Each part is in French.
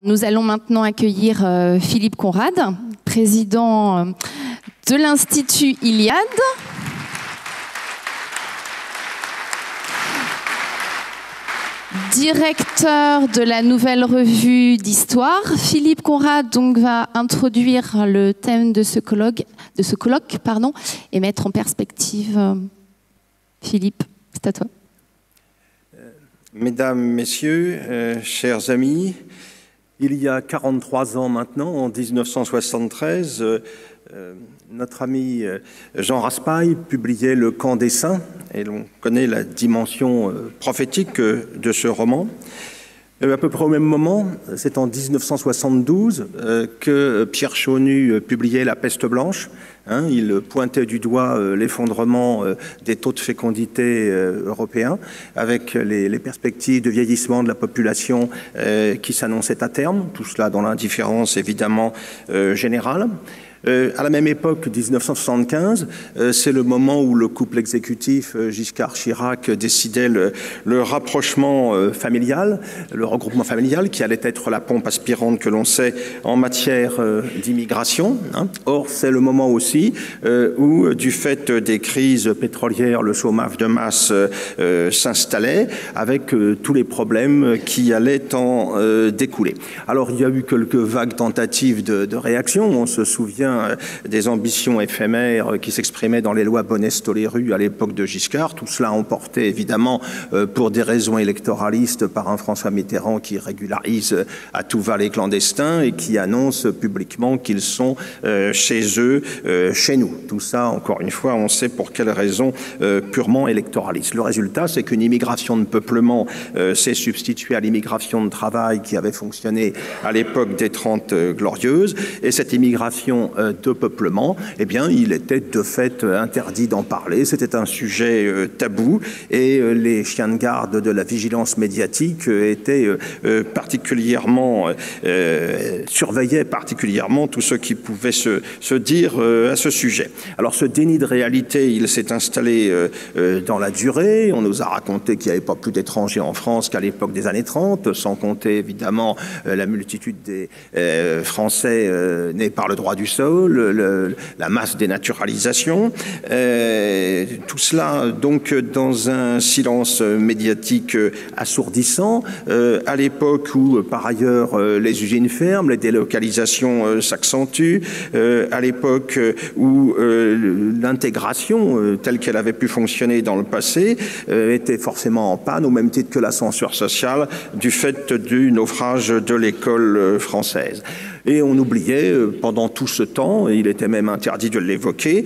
Nous allons maintenant accueillir Philippe Conrad, président de l'Institut Iliade. Directeur de la Nouvelle Revue d'Histoire. Philippe Conrad donc, va introduire le thème de ce colloque, et mettre en perspective. Philippe, c'est à toi. Mesdames, Messieurs, chers amis, il y a 43 ans maintenant, en 1973, notre ami Jean Raspail publiait Le Camp des Saints, et l'on connaît la dimension prophétique de ce roman. À peu près au même moment, c'est en 1972 que Pierre Chaunu publiait La Peste blanche. Il pointait du doigt l'effondrement des taux de fécondité européens, avec les perspectives de vieillissement de la population qui s'annonçaient à terme, tout cela dans l'indifférence évidemment générale. À la même époque, 1975, c'est le moment où le couple exécutif Giscard-Chirac décidait le rapprochement familial, le regroupement familial qui allait être la pompe aspirante que l'on sait en matière d'immigration. Or, c'est le moment aussi où, du fait des crises pétrolières, le chômage de masse s'installait avec tous les problèmes qui allaient en découler. Alors, il y a eu quelques vagues tentatives de réaction. On se souvient des ambitions éphémères qui s'exprimaient dans les lois Bonnet-Stoléru à l'époque de Giscard. Tout cela emporté évidemment pour des raisons électoralistes par un François Mitterrand qui régularise à tout va les clandestins et qui annonce publiquement qu'ils sont chez eux, chez nous. Tout ça, encore une fois, on sait pour quelles raisons purement électoralistes. Le résultat, c'est qu'une immigration de peuplement s'est substituée à l'immigration de travail qui avait fonctionné à l'époque des 30 Glorieuses. Et cette immigration de peuplement, eh bien, il était de fait interdit d'en parler. C'était un sujet tabou et les chiens de garde de la vigilance médiatique étaient particulièrement surveillaient particulièrement tout ce qui pouvait se dire à ce sujet. Alors, ce déni de réalité, il s'est installé dans la durée. On nous a raconté qu'il n'y avait pas plus d'étrangers en France qu'à l'époque des années 30, sans compter évidemment la multitude des Français nés par le droit du sol, la masse des naturalisations, tout cela donc dans un silence médiatique assourdissant, à l'époque où par ailleurs les usines ferment, les délocalisations s'accentuent, à l'époque où l'intégration telle qu'elle avait pu fonctionner dans le passé était forcément en panne, au même titre que l'ascenseur social, du fait du naufrage de l'école française. Et on oubliait pendant tout ce temps, et il était même interdit de l'évoquer,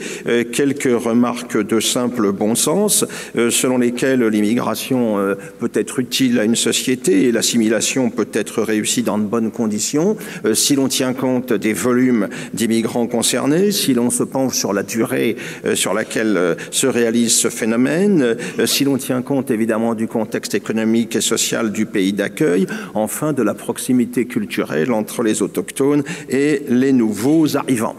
quelques remarques de simple bon sens, selon lesquelles l'immigration peut être utile à une société et l'assimilation peut être réussie dans de bonnes conditions, si l'on tient compte des volumes d'immigrants concernés, si l'on se penche sur la durée sur laquelle se réalise ce phénomène, si l'on tient compte évidemment du contexte économique et social du pays d'accueil, enfin de la proximité culturelle entre les autochtones et les nouveaux arrivants.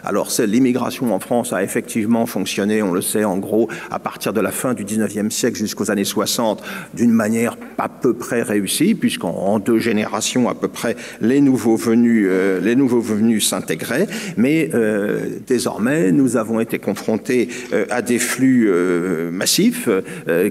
Alors, l'immigration en France a effectivement fonctionné, on le sait, en gros, à partir de la fin du 19e siècle jusqu'aux années 60, d'une manière à peu près réussie, puisqu'en 2 générations, à peu près, les nouveaux venus s'intégraient. Mais désormais, nous avons été confrontés à des flux massifs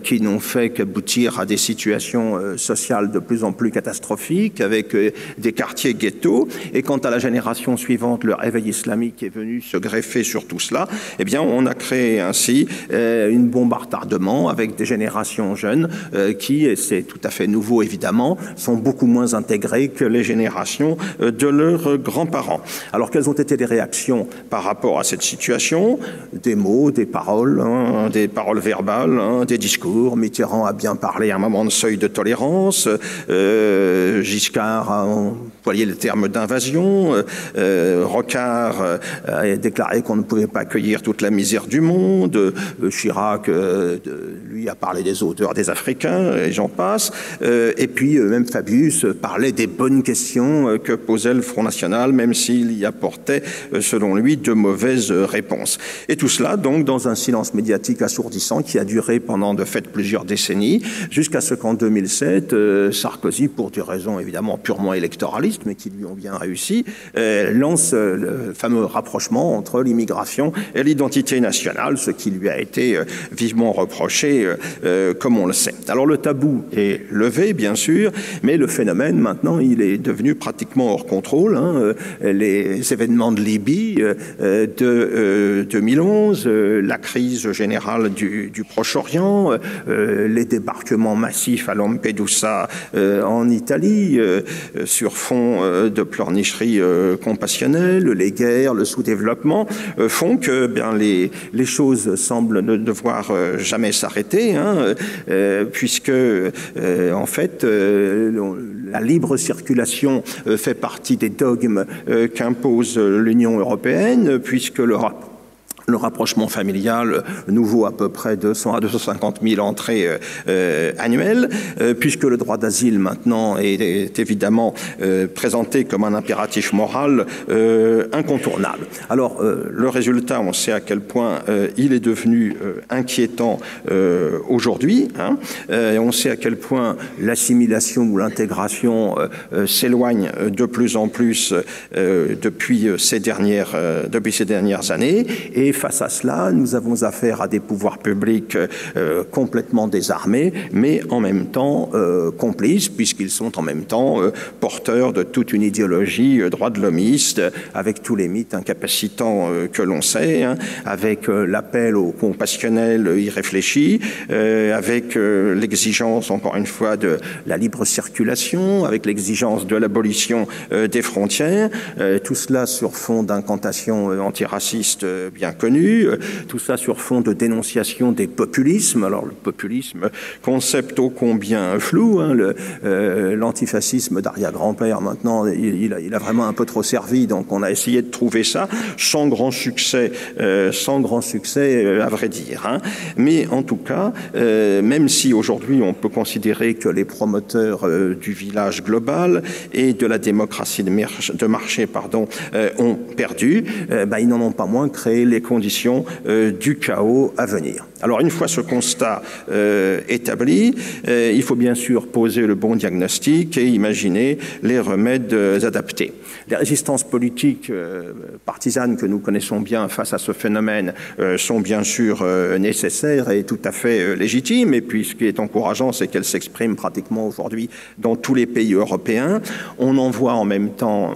qui n'ont fait qu'aboutir à des situations sociales de plus en plus catastrophiques, avec des quartiers ghettos. Et quant à la génération suivante, le réveil islamique est venu se greffer sur tout cela, eh bien, on a créé ainsi une bombe à retardement avec des générations jeunes qui, et c'est tout à fait nouveau évidemment, sont beaucoup moins intégrées que les générations de leurs grands-parents. Alors, quelles ont été les réactions par rapport à cette situation? Des mots, des paroles verbales, des discours. Mitterrand a bien parlé à un moment de seuil de tolérance. Giscard a employé le terme d'invasion. l'invasion. Rocard a déclaré qu'on ne pouvait pas accueillir toute la misère du monde. Chirac, lui, a parlé des odeurs des Africains, et j'en passe. Et puis, même Fabius parlait des bonnes questions que posait le Front National, même s'il y apportait, selon lui, de mauvaises réponses. Et tout cela, donc, dans un silence médiatique assourdissant qui a duré pendant, de fait, plusieurs décennies, jusqu'à ce qu'en 2007, Sarkozy, pour des raisons évidemment purement électoralistes, mais qui lui ont bien réussi, lance le fameux rapprochement entre l'immigration et l'identité nationale, ce qui lui a été vivement reproché, comme on le sait. Alors le tabou est levé, bien sûr, mais le phénomène, maintenant, il est devenu pratiquement hors contrôle. Les événements de Libye de 2011, la crise générale du Proche-Orient, les débarquements massifs à Lampedusa en Italie, sur fond de pleurnicherie compassionnelle, les guerres, le sous-développement, font que les choses semblent ne devoir jamais s'arrêter, puisque, en fait, la libre circulation fait partie des dogmes qu'impose l'Union européenne, puisque le rapprochement familial nous vaut à peu près 200 à 250 000 entrées annuelles, puisque le droit d'asile maintenant est évidemment présenté comme un impératif moral incontournable. Alors, le résultat, on sait à quel point il est devenu inquiétant aujourd'hui. On sait à quel point l'assimilation ou l'intégration s'éloigne de plus en plus depuis ces dernières années. Et face à cela, nous avons affaire à des pouvoirs publics complètement désarmés, mais en même temps complices, puisqu'ils sont en même temps porteurs de toute une idéologie droit de l'hommiste, avec tous les mythes incapacitants que l'on sait, avec l'appel au compassionnel irréfléchi, avec l'exigence, encore une fois, de la libre circulation, avec l'exigence de l'abolition des frontières, tout cela sur fond d'incantations antiracistes bien connu, tout ça sur fond de dénonciation des populismes. Alors le populisme, concept ô combien flou, l'antifascisme d'Aria Grand-Père maintenant, il a vraiment un peu trop servi, donc on a essayé de trouver ça sans grand succès, à vrai dire. Mais en tout cas, même si aujourd'hui on peut considérer que les promoteurs du village global et de la démocratie de marché ont perdu, ils n'en ont pas moins créé les conditions du chaos à venir. Alors, une fois ce constat établi, il faut bien sûr poser le bon diagnostic et imaginer les remèdes adaptés. Les résistances politiques partisanes que nous connaissons bien face à ce phénomène sont bien sûr nécessaires et tout à fait légitimes. Et puis, ce qui est encourageant, c'est qu'elles s'expriment pratiquement aujourd'hui dans tous les pays européens. On en voit en même temps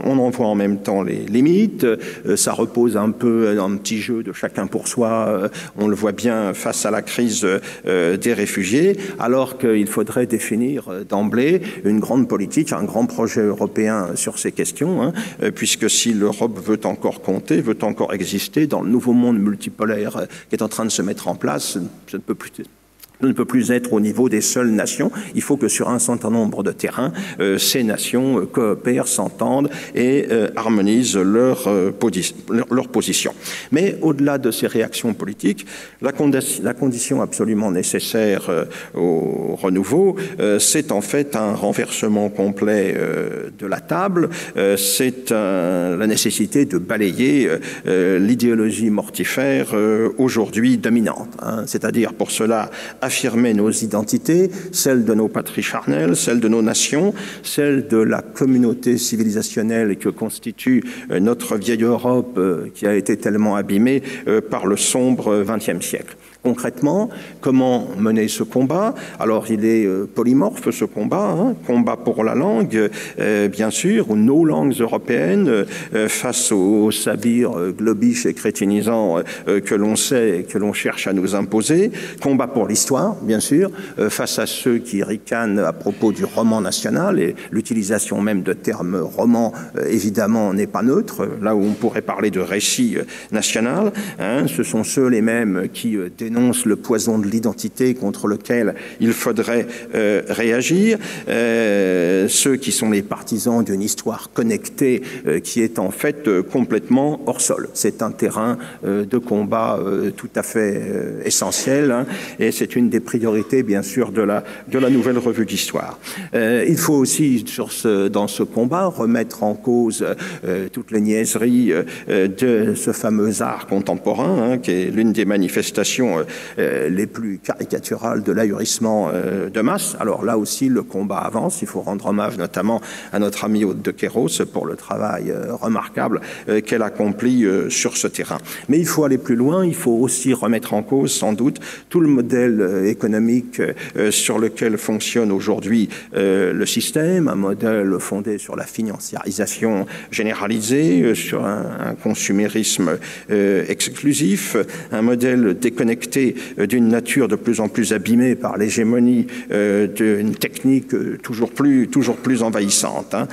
les limites. Ça repose un peu un petit jeu de chacun pour soi. On le voit bien face à la crise des réfugiés, alors qu'il faudrait définir d'emblée une grande politique, un grand projet européen sur ces questions, puisque si l'Europe veut encore compter, veut encore exister dans le nouveau monde multipolaire qui est en train de se mettre en place, ça ne peut plus être au niveau des seules nations. Il faut que sur un certain nombre de terrains, ces nations coopèrent, s'entendent et harmonisent leur position. Mais au-delà de ces réactions politiques, la condition absolument nécessaire au renouveau, c'est en fait un renversement complet de la table, c'est la nécessité de balayer l'idéologie mortifère aujourd'hui dominante. C'est-à-dire pour cela affirmer nos identités, celles de nos patries charnelles, celles de nos nations, celles de la communauté civilisationnelle que constitue notre vieille Europe qui a été tellement abîmée par le sombre XXe siècle. Concrètement, comment mener ce combat? Alors, il est polymorphe, ce combat, combat pour la langue, bien sûr, ou nos langues européennes, face aux sabirs globiches et crétinisants que l'on sait et que l'on cherche à nous imposer, combat pour l'histoire, bien sûr, face à ceux qui ricanent à propos du roman national, et l'utilisation même de termes roman, évidemment, n'est pas neutre, là où on pourrait parler de récit national, ce sont ceux les mêmes qui dénoncent dénonce le poison de l'identité contre lequel il faudrait réagir, ceux qui sont les partisans d'une histoire connectée qui est en fait complètement hors sol. C'est un terrain de combat tout à fait essentiel, hein, et c'est une des priorités, bien sûr, de la nouvelle revue d'histoire. Il faut aussi, dans ce combat, remettre en cause toutes les niaiseries de ce fameux art contemporain, hein, qui est l'une des manifestations les plus caricaturales de l'ahurissement de masse. Alors là aussi, le combat avance. Il faut rendre hommage notamment à notre amie Aude de Queyros pour le travail remarquable qu'elle accomplit sur ce terrain. Mais il faut aller plus loin. Il faut aussi remettre en cause, sans doute, tout le modèle économique sur lequel fonctionne aujourd'hui le système, un modèle fondé sur la financiarisation généralisée, sur un consumérisme exclusif, un modèle déconnecté d'une nature de plus en plus abîmée par l'hégémonie d'une technique toujours plus envahissante. Hein.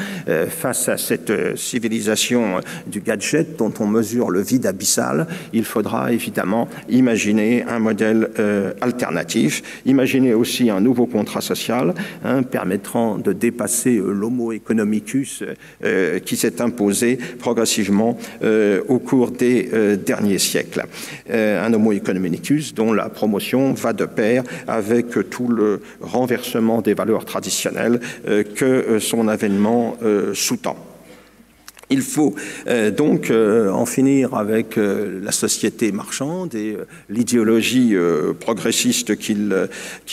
Face à cette civilisation du gadget dont on mesure le vide abyssal, il faudra évidemment imaginer un modèle alternatif, imaginer aussi un nouveau contrat social, hein, permettant de dépasser l'homo economicus qui s'est imposé progressivement au cours des derniers siècles. Un homo economicus dont la promotion va de pair avec tout le renversement des valeurs traditionnelles que son avènement sous-tend. Il faut donc en finir avec la société marchande et l'idéologie progressiste qui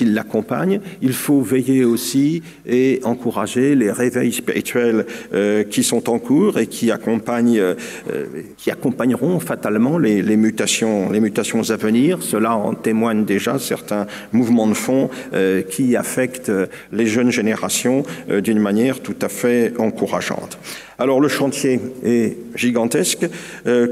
l'accompagne. Il faut veiller aussi et encourager les réveils spirituels qui sont en cours et qui accompagneront fatalement les mutations à venir. Cela en témoigne déjà certains mouvements de fond qui affectent les jeunes générations d'une manière tout à fait encourageante. Alors le chantier est gigantesque.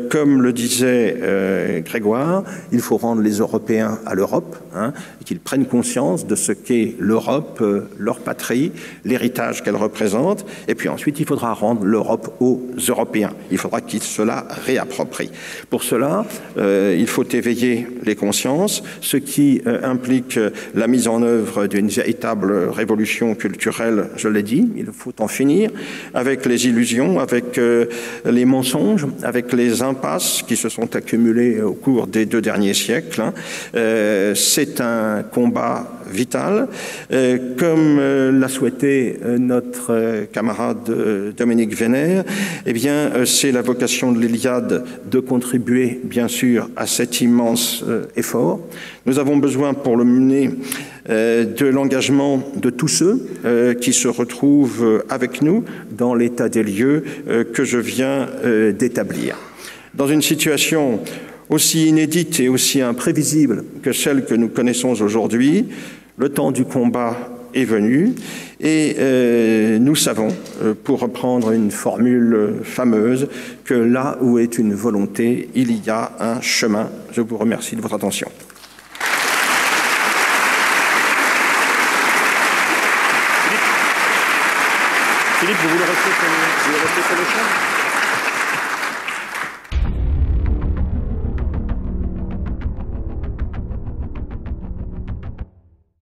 Comme le disait Grégoire, il faut rendre les Européens à l'Europe, hein, qu'ils prennent conscience de ce qu'est l'Europe, leur patrie, l'héritage qu'elle représente. Et puis ensuite, il faudra rendre l'Europe aux Européens. Il faudra qu'ils se la réapproprient. Pour cela, il faut éveiller les consciences, ce qui implique la mise en œuvre d'une véritable révolution culturelle, je l'ai dit. Il faut en finir avec les illusions, avec les mensonges, avec les impasses qui se sont accumulées au cours des 2 derniers siècles. C'est un combat vital. Comme l'a souhaité notre camarade Dominique Vénère, eh bien, c'est la vocation de l'Iliade de contribuer, bien sûr, à cet immense effort. Nous avons besoin, pour le mener, de l'engagement de tous ceux qui se retrouvent avec nous dans l'état des lieux que je viens d'établir. Dans une situation aussi inédite et aussi imprévisible que celle que nous connaissons aujourd'hui, le temps du combat est venu et nous savons, pour reprendre une formule fameuse, que là où est une volonté, il y a un chemin. Je vous remercie de votre attention. Philippe, vous voulez rester sur le champ ?